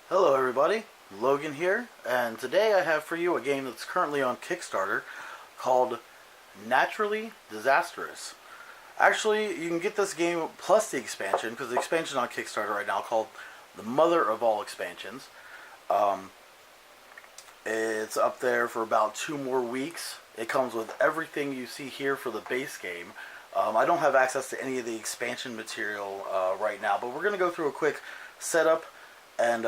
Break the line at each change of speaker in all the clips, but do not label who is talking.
Hello everybody, Logan here, and today I have for you a game that's currently on Kickstarter called Naturally Disastrous. Actually, you can get this game plus the expansion, because the expansion on Kickstarter right now called the mother of all expansions. Um, it's up there for about 2 more weeks. It comes with everything you see here for the base game. I don't have access to any of the expansion material right now, but we're going to go through a quick setup and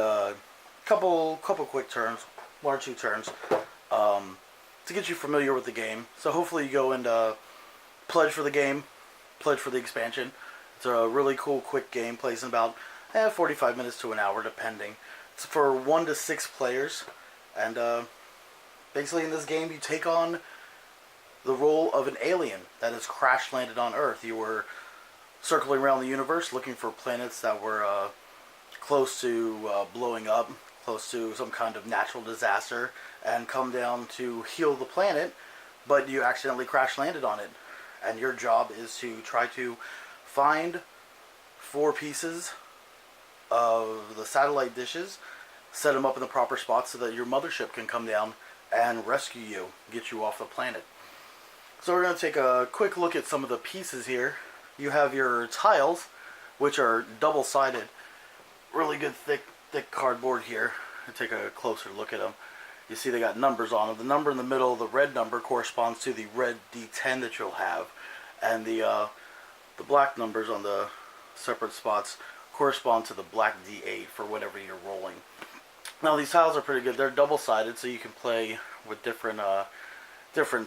couple quick turns, 1 or 2 turns, to get you familiar with the game. So hopefully you go and pledge for the game, pledge for the expansion. It's a really cool, quick game. Plays in about 45 minutes to an hour, depending. It's for 1 to 6 players, and basically in this game you take on the role of an alien that has crash landed on Earth. You were circling around the universe looking for planets that were close to blowing up, close to some kind of natural disaster, and come down to heal the planet, but you accidentally crash landed on it. And your job is to try to find 4 pieces of the satellite dishes, set them up in the proper spots so that your mothership can come down and rescue you, get you off the planet. So we're going to take a quick look at some of the pieces here. You have your tiles, which are double-sided. Really good thick cardboard here. Take a closer look at them. You see they got numbers on them. The number in the middle, the red number, corresponds to the red D10 that you'll have, and the black numbers on the separate spots correspond to the black D8 for whatever you're rolling. Now these tiles are pretty good. They're double-sided, so you can play with different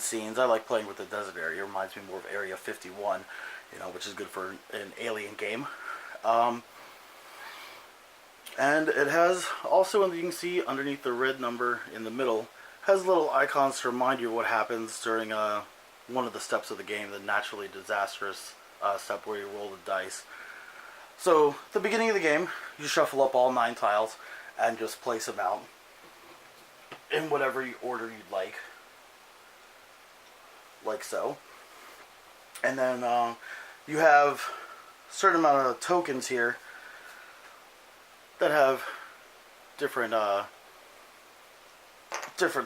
scenes. I like playing with the desert area. It reminds me more of Area 51, which is good for an alien game. And it has also, you can see underneath the red number in the middle, has little icons to remind you of what happens during one of the steps of the game, the Naturally Disastrous step where you roll the dice. So, at the beginning of the game, you shuffle up all 9 tiles and just place them out in whatever order you'd like so. And then you have a certain amount of tokens here that have different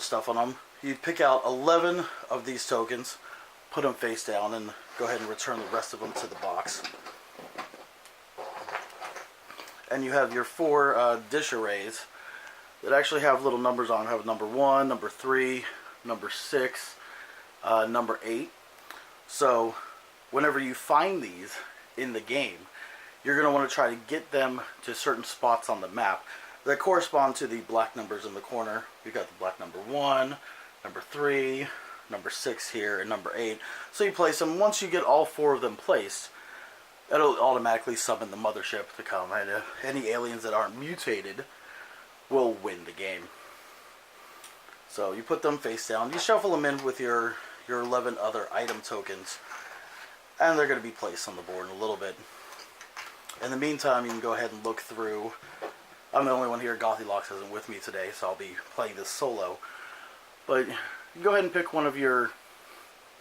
stuff on them. You pick out 11 of these tokens, put them face down, and go ahead and return the rest of them to the box. And you have your 4 dish arrays that actually have little numbers on them. Have number 1, number 3, number 6, number 8. So whenever you find these in the game, you're going to want to try to get them to certain spots on the map that correspond to the black numbers in the corner. You've got the black number 1, number 3, number 6 here, and number 8. So you place them. Once you get all 4 of them placed, it'll automatically summon the mothership to come, and any aliens that aren't mutated will win the game. So you put them face down. You shuffle them in with your 11 other item tokens, and they're going to be placed on the board in a little bit. In the meantime, you can go ahead and look through. I'm the only one here. Gothylocks isn't with me today, so I'll be playing this solo. But you can go ahead and pick one of your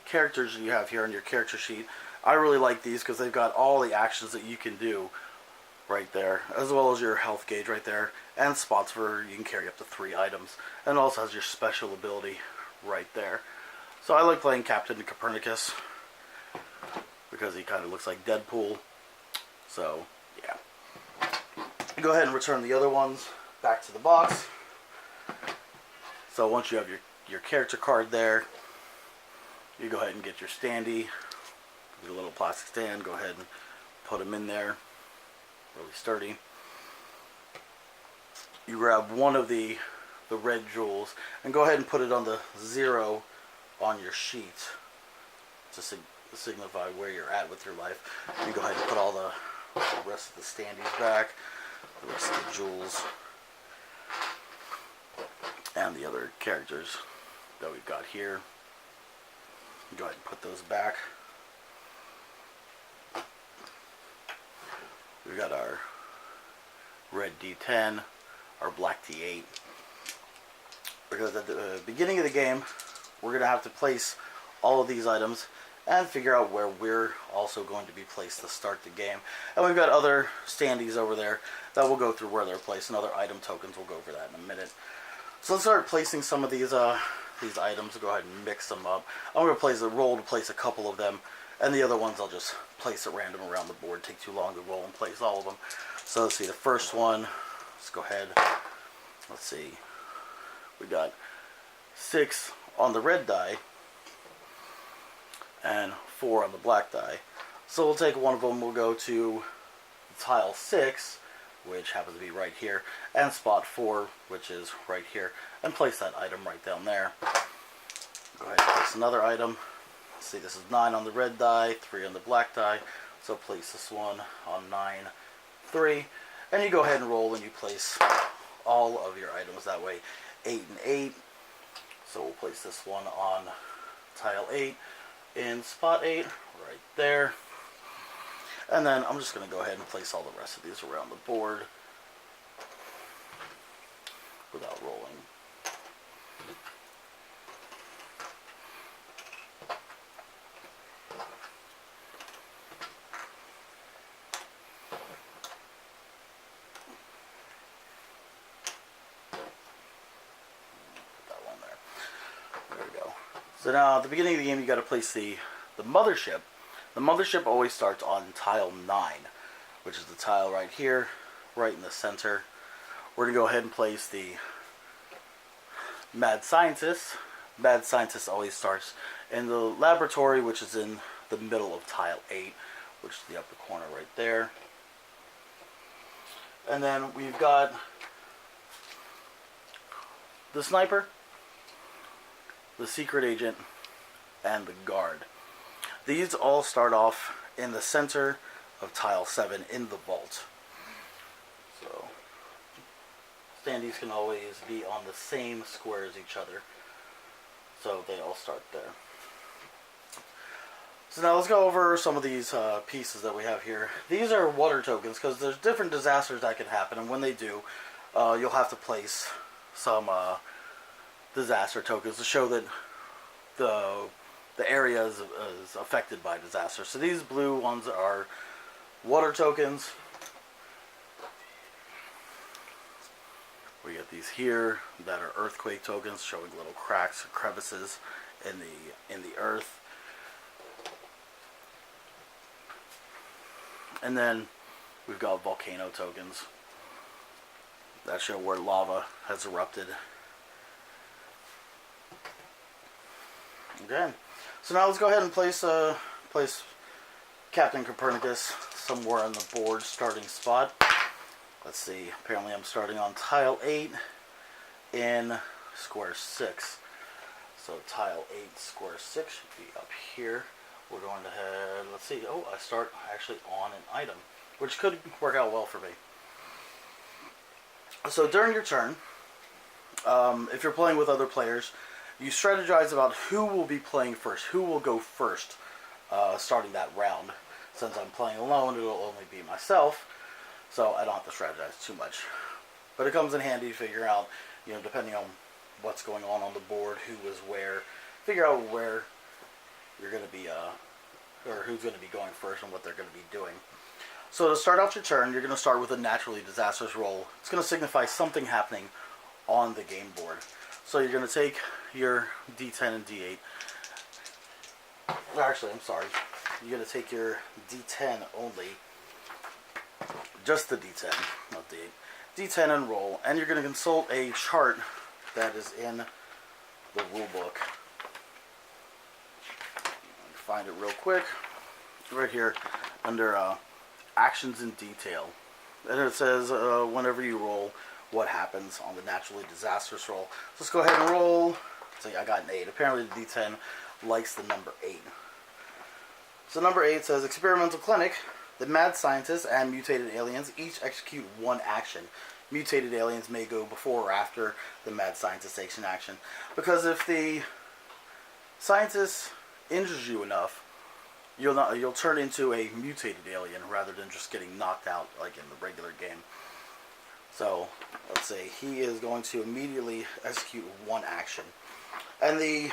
characters that you have here on your character sheet. I really like these because they've got all the actions that you can do right there, as well as your health gauge right there, and spots where you can carry up to 3 items. And it also has your special ability right there. So I like playing Captain Copernicus because he kind of looks like Deadpool. So, yeah. Go ahead and return the other ones back to the box. So once you have your character card there, you go ahead and get your standee, your little plastic stand. Go ahead and put them in there, really sturdy. You grab one of the red jewels and go ahead and put it on the 0 on your sheet to signify where you're at with your life. You go ahead and put all the rest of the standees back, the rest of the jewels, and the other characters that we've got here. Go ahead and put those back. We've got our red D10, our black D8. Because at the beginning of the game, we're going to have to place all of these items and figure out where we're also going to be placed to start the game. And we've got other standees over there that will go through where they're placed, and other item tokens. We'll go over that in a minute. So let's start placing some of these items. Go ahead and mix them up. I'm going to place a roll to place a couple of them, and the other ones I'll just place at random around the board. Take too long to roll and place all of them. So let's see, the first one, let's go ahead, let's see, we got 6 on the red die, and 4 on the black die. So we'll take one of them, we'll go to tile 6, which happens to be right here, and spot 4, which is right here, and place that item right down there. Go ahead and place another item. Let's see, this is 9 on the red die, 3 on the black die, so place this one on 9, 3, and you go ahead and roll and you place all of your items that way. 8 and 8, so we'll place this one on tile 8 in spot 8 right there, and then I'm just going to go ahead and place all the rest of these around the board without rolling. So now at the beginning of the game you got to place the mothership. The mothership always starts on tile 9, which is the tile right here, right in the center. We're going to go ahead and place the mad scientist. Mad scientist always starts in the laboratory, which is in the middle of tile 8, which is the upper corner right there. And then we've got the sniper, the secret agent, and the guard. These all start off in the center of tile 7 in the vault. So standees can always be on the same square as each other, so they all start there. So now let's go over some of these pieces that we have here. These are water tokens because there's different disasters that can happen, and when they do, you'll have to place some disaster tokens to show that the area is affected by disaster. So these blue ones are water tokens. We get these here that are earthquake tokens, showing little cracks and crevices in the earth. And then we've got volcano tokens that show where lava has erupted. Okay, so now let's go ahead and place Captain Copernicus somewhere on the board starting spot. Let's see, apparently I'm starting on tile 8 in square 6. So tile 8, square 6 should be up here. We're going to head, let's see, oh, I start actually on an item, which could work out well for me. So during your turn, if you're playing with other players, you strategize about who will be playing first, who will go first, starting that round. Since I'm playing alone, it'll only be myself, so I don't have to strategize too much. But it comes in handy to figure out, depending on what's going on the board, who is where, figure out where you're going to be, or who's going to be going first and what they're going to be doing. So to start off your turn, you're going to start with a Naturally Disastrous roll. It's going to signify something happening on the game board. So you're going to take your D10 and D8. Actually, I'm sorry. You're going to take your D10 only. Just the D10, not the 8. D10 and roll. And you're going to consult a chart that is in the rule book. Find it real quick. Right here under actions in detail. And it says whenever you roll, what happens on the Naturally Disastrous roll. So let's go ahead and roll. So I got an 8. Apparently the D10 likes the number 8. So number 8 says, Experimental Clinic. The mad scientists and mutated aliens each execute one action. Mutated aliens may go before or after the mad scientist takes an action. Because if the scientist injures you enough, you'll turn into a mutated alien rather than just getting knocked out like in the regular game. So let's say he is going to immediately execute one action, and the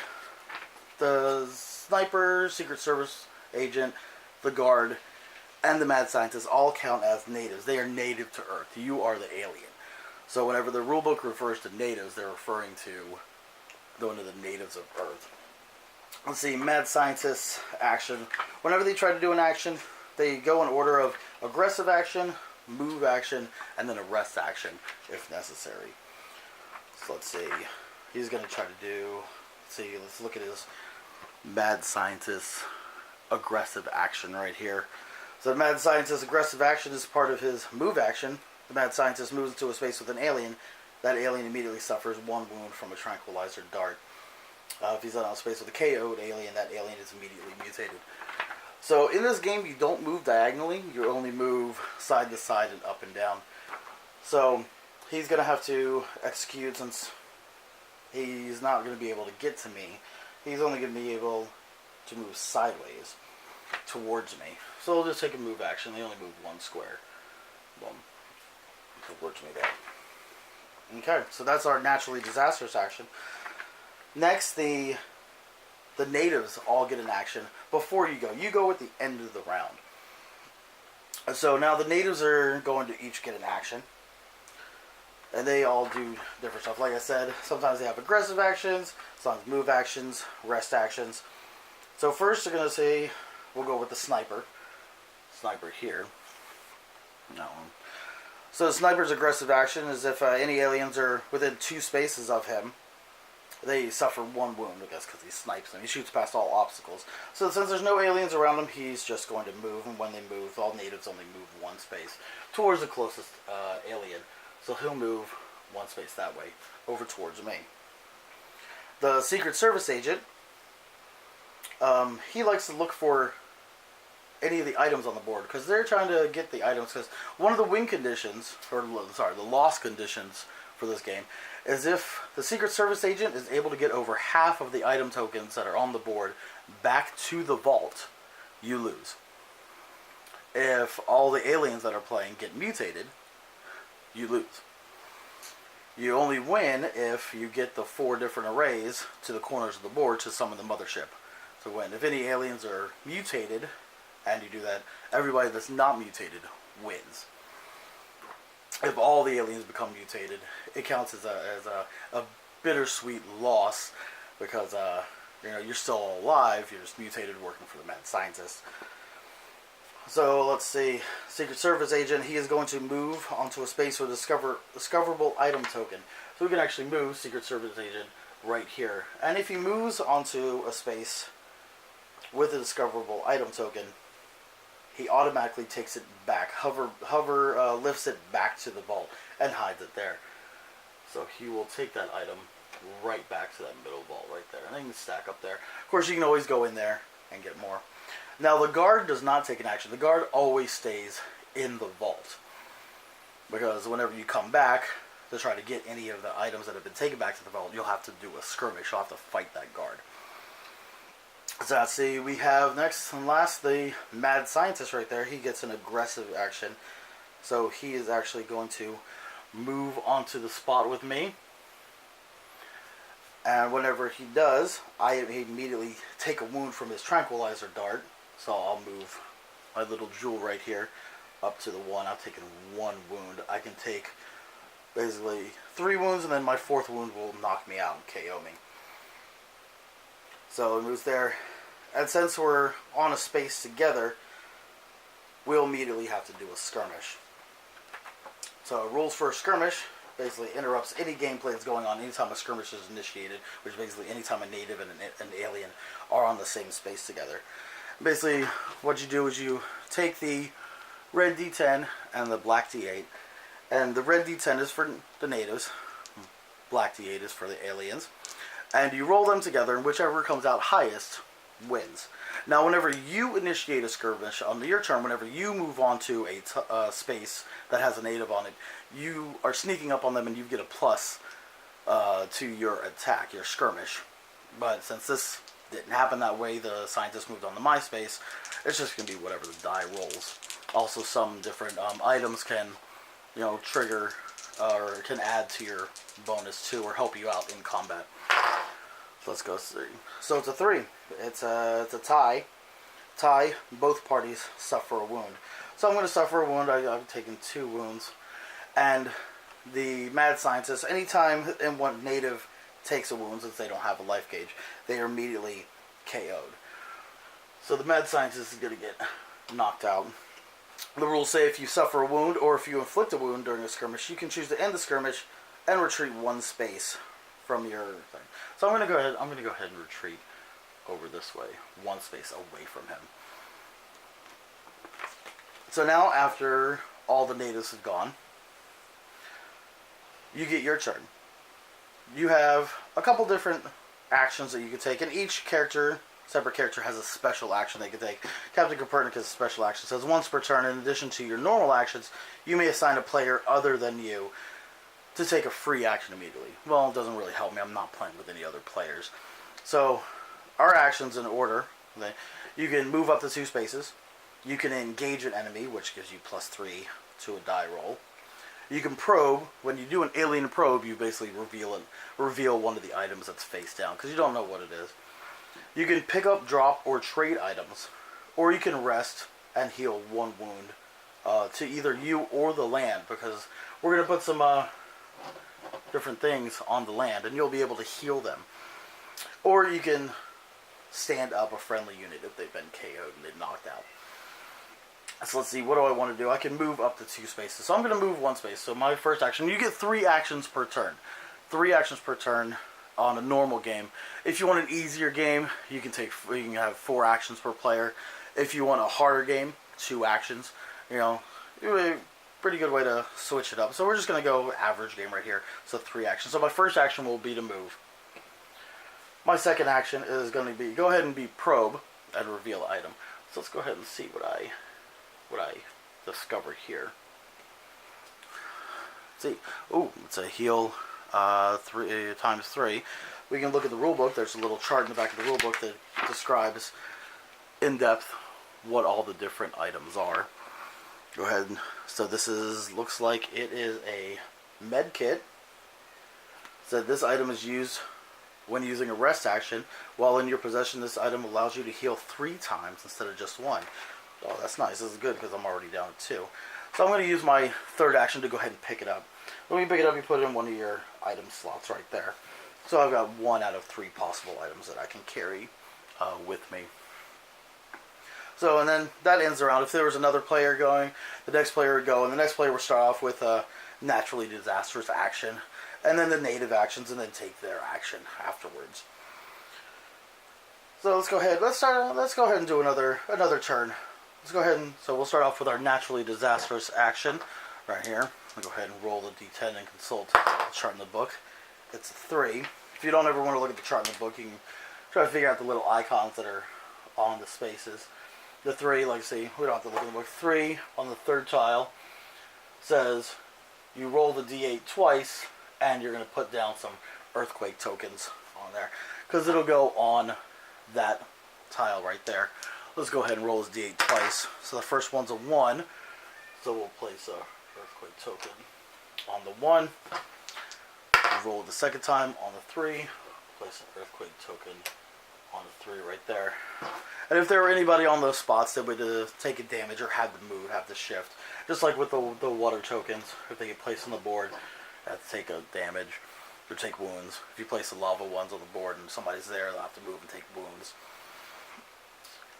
sniper, Secret Service agent, the guard, and the mad scientist all count as natives. They are native to Earth. You are the alien. So whenever the rulebook refers to natives, they're referring to one of the natives of Earth. Let's see, mad scientists action. Whenever they try to do an action, they go in order of aggressive action, move action, and then arrest action if necessary. So let's see. He's going to try to do... let's look at his mad scientist aggressive action right here. So the mad scientist aggressive action is part of his move action. The mad scientist moves into a space with an alien. That alien immediately suffers 1 wound from a tranquilizer dart. If he's in a space with a KO'd alien, that alien is immediately mutated. So in this game, you don't move diagonally. You only move side to side and up and down. So he's going to have to execute, since he's not going to be able to get to me. He's only going to be able to move sideways towards me. So he'll just take a move action. They only move 1 square. Boom. Towards me there. Okay, so that's our naturally disastrous action. Next, the natives all get an action before you go. You go at the end of the round. So now the natives are going to each get an action. And they all do different stuff. Like I said, sometimes they have aggressive actions, sometimes move actions, rest actions. So first they're going to say, we'll go with the sniper. Sniper here. No. So the sniper's aggressive action is if any aliens are within 2 spaces of him, they suffer 1 wound, I guess, because he snipes them. He shoots past all obstacles. So since there's no aliens around him, he's just going to move. And when they move, all natives only move 1 space towards the closest alien. So he'll move 1 space that way, over towards me. The Secret Service agent, he likes to look for any of the items on the board, because they're trying to get the items, because one of the win conditions, or sorry, the loss conditions for this game, is if the Secret Service agent is able to get over half of the item tokens that are on the board back to the vault, you lose. If all the aliens that are playing get mutated, you lose. You only win if you get the 4 different arrays to the corners of the board to summon the mothership to win. If any aliens are mutated, and you do that, everybody that's not mutated wins. If all the aliens become mutated, it counts as a bittersweet loss, because you're still alive, you're just mutated working for the mad scientist. So let's see, Secret Service agent, he is going to move onto a space with a discoverable item token. So we can actually move Secret Service agent right here. And if he moves onto a space with a discoverable item token, he automatically takes it back. Hover lifts it back to the vault and hides it there. So he will take that item right back to that middle vault right there. And they can stack up there. Of course, you can always go in there and get more. Now, the guard does not take an action. The guard always stays in the vault, because whenever you come back to try to get any of the items that have been taken back to the vault, you'll have to do a skirmish. You'll have to fight that guard. So let's see, we have next and last the mad scientist right there. He gets an aggressive action. So he is actually going to move onto the spot with me. And whenever he does, I immediately take a wound from his tranquilizer dart. So I'll move my little jewel right here up to the 1. I've taken 1 wound. I can take basically 3 wounds, and then my 4th wound will knock me out and KO me. So it moves there. And since we're on a space together, we'll immediately have to do a skirmish. So rules for a skirmish basically interrupts any gameplay that's going on anytime a skirmish is initiated, which is basically anytime a native and an alien are on the same space together. Basically, what you do is you take the red D10 and the black D8, and the red D10 is for the natives, black D8 is for the aliens, and you roll them together, and whichever comes out highest wins. Now, whenever you initiate a skirmish on your turn, whenever you move on to a space that has a native on it, you are sneaking up on them and you get a plus to your attack, your skirmish. But since this didn't happen that way, the scientist moved on to my space, it's just going to be whatever the die rolls. Also, some different items can, trigger or can add to your bonus too, or help you out in combat. So let's go 3. So it's a 3. It's a tie. Tie. Both parties suffer a wound. So I'm going to suffer a wound. I've taken 2 wounds. And the mad scientist, anytime one native takes a wound, since they don't have a life gauge, they are immediately KO'd. So the mad scientist is going to get knocked out. The rules say if you suffer a wound or if you inflict a wound during a skirmish, you can choose to end the skirmish and retreat 1 space from your thing. So I'm going to go ahead. And retreat over this way, 1 space away from him. So now, after all the natives have gone, you get your turn. You have a couple different actions that you can take, and each character, separate character, has a special action they can take. Captain Copernicus' special action says once per turn, in addition to your normal actions, you may assign a player other than you to take a free action immediately. Well, it doesn't really help me. I'm not playing with any other players. So, our actions in order. You can move up to 2 spaces. You can engage an enemy, which gives you +3 to a die roll. You can probe. When you do an alien probe, you basically reveal one of the items that's face down, because you don't know what it is. You can pick up, drop, or trade items. Or you can rest and heal 1 wound to either you or the land, because we're going to put some different things on the land, and you'll be able to heal them. Or you can stand up a friendly unit if they've been KO'd and they're knocked out. So let's see, what do I want to do? I can move up to 2 spaces. So I'm going to move 1 space. So my first action, you get 3 actions per turn. 3 actions per turn on a normal game. If you want an easier game, you can have 4 actions per player. If you want a harder game, 2 actions. You know, pretty good way to switch it up. So we're just going to go average game right here. So 3 actions. So my first action will be to move. My second action is going to be go ahead and be probe and reveal item. So let's go ahead and see what I discover here. Let's see. Oh, it's a heal 3 times 3. We can look at the rule book. There's a little chart in the back of the rule book that describes in depth what all the different items are. Go ahead. So this looks like it is a med kit. So this item is used when using a rest action. While in your possession, this item allows you to heal 3 times instead of just 1. Oh, that's nice. This is good because I'm already down at 2. So I'm going to use my third action to go ahead and pick it up. When you pick it up, you put it in one of your item slots right there. So I've got 1 out of 3 possible items that I can carry with me. So, and then that ends the round. If there was another player going, the next player would go, and the next player would start off with a naturally disastrous action, and then the native actions, and then take their action afterwards. So let's go ahead. Let's go ahead and do another turn. Let's go ahead and so we'll start off with our naturally disastrous action right here. I'll go ahead and roll the D10 and consult the chart in the book. It's a 3. If you don't ever want to look at the chart in the book, you can try to figure out the little icons that are on the spaces. The 3, like see, we don't have to look in the book. 3 on the 3rd tile says you roll the D8 twice, and you're going to put down some earthquake tokens on there, because it'll go on that tile right there. Let's go ahead and roll this D8 twice. So the first one's a 1, so we'll place a earthquake token on the 1. We'll roll it the second time on the 3, place an earthquake token on the 3 right there. And if there were anybody on those spots that would take a damage or had to move, have to shift, just like with the water tokens, if they get placed on the board, they have to take a damage or take wounds. If you place the lava ones on the board and somebody's there, they'll have to move and take wounds.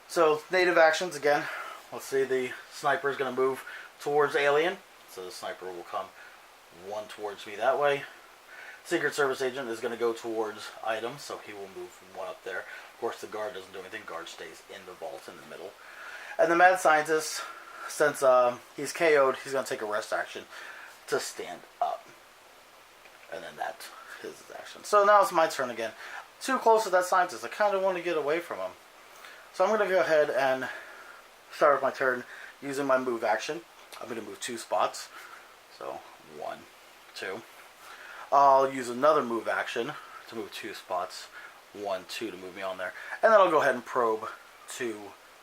So, native actions again. Let's see, the sniper is going to move towards alien. So the sniper will come 1 towards me that way. Secret Service agent is going to go towards items, so he will move 1 up there. Of course, the guard doesn't do anything. Guard stays in the vault in the middle. And the mad scientist, since he's KO'd, he's going to take a rest action to stand up. And then that's his action. So now it's my turn again. Too close to that scientist. I kind of want to get away from him. So I'm going to go ahead and start with my turn using my move action. I'm going to move 2 spots. So 1, 2. I'll use another move action to move 2 spots. 1, 2 to move me on there. And then I'll go ahead and probe to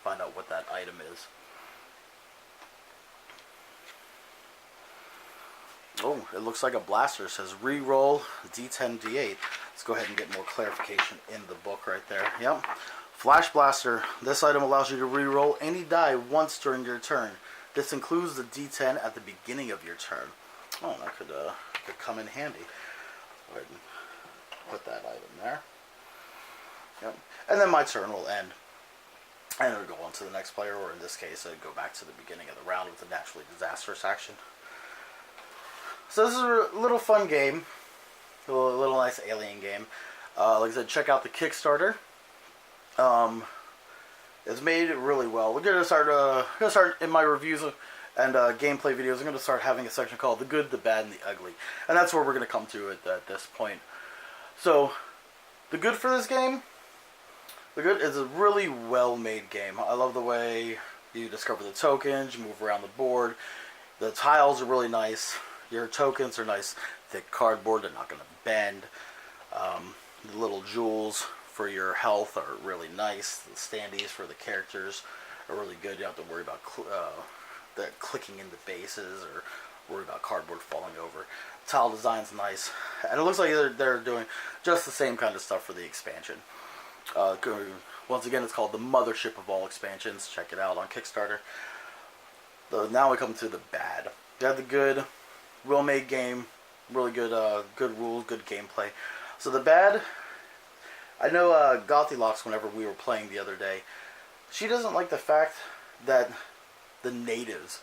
find out what that item is. Oh, it looks like a blaster. It says re-roll D10, D8. Let's go ahead and get more clarification in the book right there. Yep. Flash Blaster. This item allows you to re-roll any die once during your turn. This includes the D10 at the beginning of your turn. Oh, that could come in handy. Go ahead and put that item there. Yep. And then my turn will end. And it'll go on to the next player, or in this case, it'll go back to the beginning of the round with the Naturally Disastrous action. So this is a little fun game. A little nice alien game. Like I said, check out the Kickstarter. It's made really well. We're gonna start in my reviews and gameplay videos. I'm gonna start having a section called "The Good, the Bad, and the Ugly," and that's where we're gonna come to at this point. So, the good for this game. The good is a really well-made game. I love the way you discover the tokens, you move around the board. The tiles are really nice. Your tokens are nice, thick cardboard. They're not gonna bend. The little jewels for your health are really nice. The standees for the characters are really good. You don't have to worry about clicking into bases or worry about cardboard falling over. Tile design's nice, and it looks like they're doing just the same kind of stuff for the expansion. Once again, it's called the mothership of all expansions. Check it out on Kickstarter. Now we come to the bad. You have the good, well-made game, really good, good rules, good gameplay. So the bad. I know Gothylocks, whenever we were playing the other day, she doesn't like the fact that the natives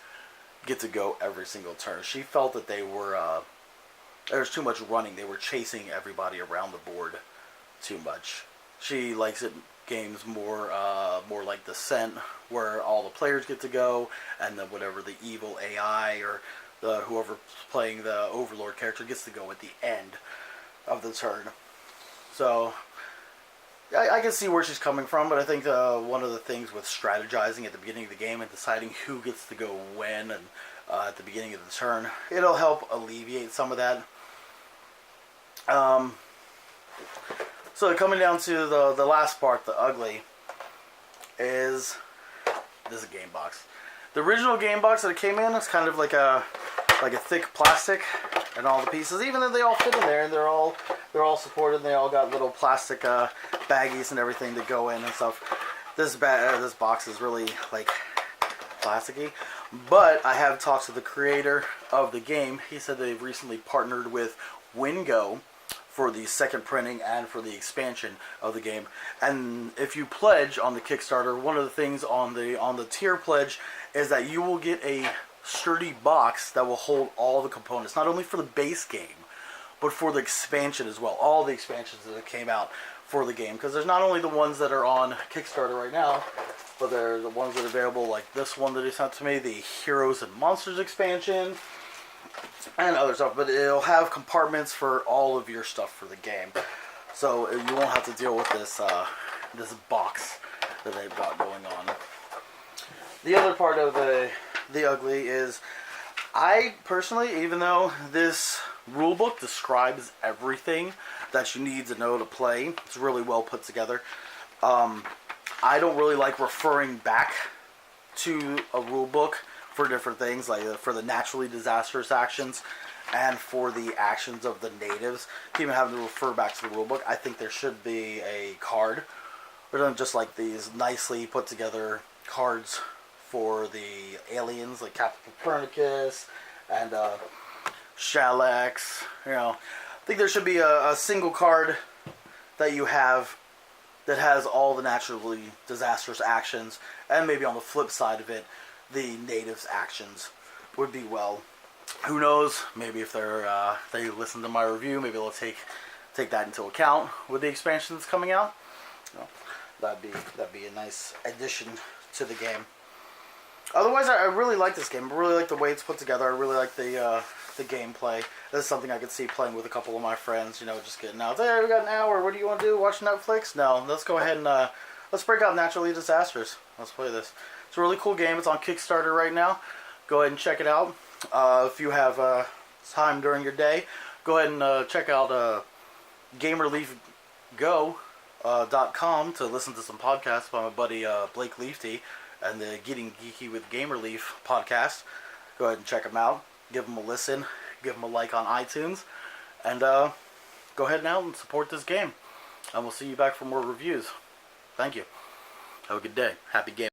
get to go every single turn. She felt that there was too much running. They were chasing everybody around the board too much. She likes it games more like Descent, where all the players get to go, and then whatever the evil AI or whoever's playing the Overlord character gets to go at the end of the turn. So I can see where she's coming from, but I think one of the things with strategizing at the beginning of the game and deciding who gets to go when and at the beginning of the turn, it'll help alleviate some of that. So coming down to the last part, the ugly, is this is a game box. The original game box that it came in is kind of like a thick plastic, and all the pieces, even though they all fit in there and they're all supported, and they all got little plastic baggies and everything that go in and stuff. This box is really like plasticky, but I have talked to the creator of the game. He said they've recently partnered with Wingo for the second printing and for the expansion of the game. And if you pledge on the Kickstarter, one of the things on the tier pledge is that you will get a sturdy box that will hold all the components, not only for the base game, but for the expansion as well. All the expansions that came out for the game, because there's not only the ones that are on Kickstarter right now, but there are the ones that are available, like this one that he sent to me, the Heroes and Monsters expansion, and other stuff. But it'll have compartments for all of your stuff for the game, so you won't have to deal with this this box that they've got going on. The other part of the ugly is, I personally, even though this rulebook describes everything that you need to know to play, it's really well put together, I don't really like referring back to a rulebook for different things, like for the naturally disastrous actions and for the actions of the natives. Even having to refer back to the rulebook, I think there should be a card, or not just like these nicely put together cards for the aliens, like Captain Copernicus and Shalex. I think there should be a single card that you have that has all the naturally disastrous actions, and maybe on the flip side of it, the natives' actions would be well. Who knows? Maybe if they listen to my review, maybe they'll take that into account with the expansion that's coming out. That'd be a nice addition to the game. Otherwise, I really like this game. I really like the way it's put together. I really like the gameplay. This is something I could see playing with a couple of my friends. Just getting out there. We got an hour. What do you want to do? Watch Netflix? No. Let's go ahead and let's break out Naturally Disastrous. Let's play this. It's a really cool game. It's on Kickstarter right now. Go ahead and check it out. If you have time during your day, go ahead and check out GamerLeafGo.com to listen to some podcasts by my buddy Blake Leafty and the Getting Geeky with Gamer Leaf podcast. Go ahead and check them out. Give them a listen. give them a like on iTunes, and go ahead now and support this game. And we'll see you back for more reviews. Thank you. Have a good day. Happy game.